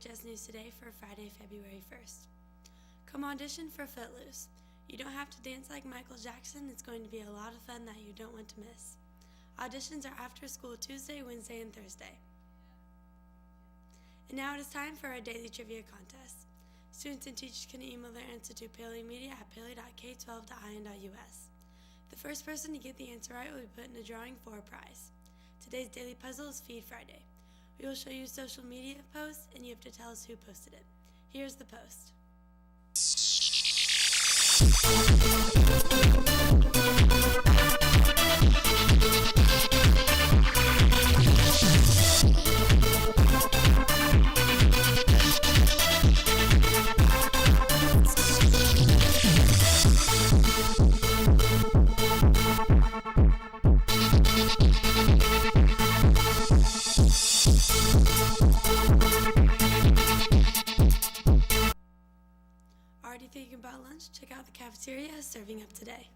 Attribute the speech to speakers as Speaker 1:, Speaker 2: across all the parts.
Speaker 1: PHS News Today for Friday, February 1st. Come audition for Footloose. You don't have to dance like Michael Jackson. It's going to be a lot of fun that you don't want to miss. Auditions are after school Tuesday, Wednesday, and Thursday. And now it is time for our daily trivia contest. Students and teachers can email their answer to paleymedia at paley.k12.in.us. The first person to get the answer right will be put in a drawing for a prize. Today's daily puzzle is Feed Friday. We will show you social media posts, and you have to tell us who posted it. Here's the post. Already thinking about lunch? Check out the cafeteria serving up today.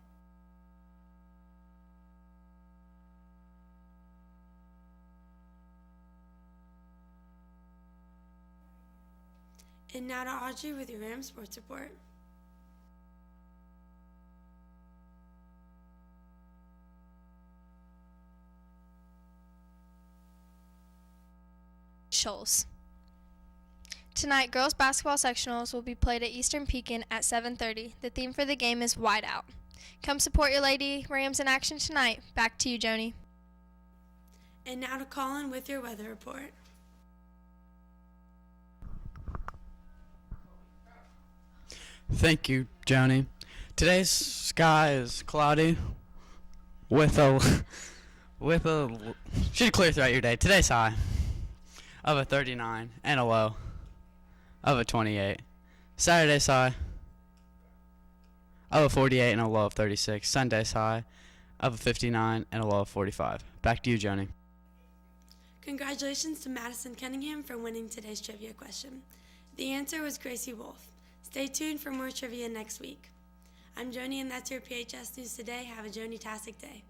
Speaker 1: And now to Audrey with your Rams Sports Report.
Speaker 2: Shoals. Tonight, girls basketball sectionals will be played at Eastern Pekin at 7:30. The theme for the game is Wide Out. Come support your Lady Rams in action tonight. Back to you, Joni.
Speaker 1: And now to Colin with your weather report.
Speaker 3: Thank you, Joni. Today's sky is cloudy with a should clear throughout your day. Today's high of a 39 and a low of a 28. Saturday's high of a 48 and a low of 36. Sunday's high of a 59 and a low of 45. Back to you, Joni.
Speaker 1: Congratulations to Madison Cunningham for winning today's trivia question. The answer was Gracie Wolf. Stay tuned for more trivia next week. I'm Joni, and that's your PHS News Today. Have a Joni-tastic day.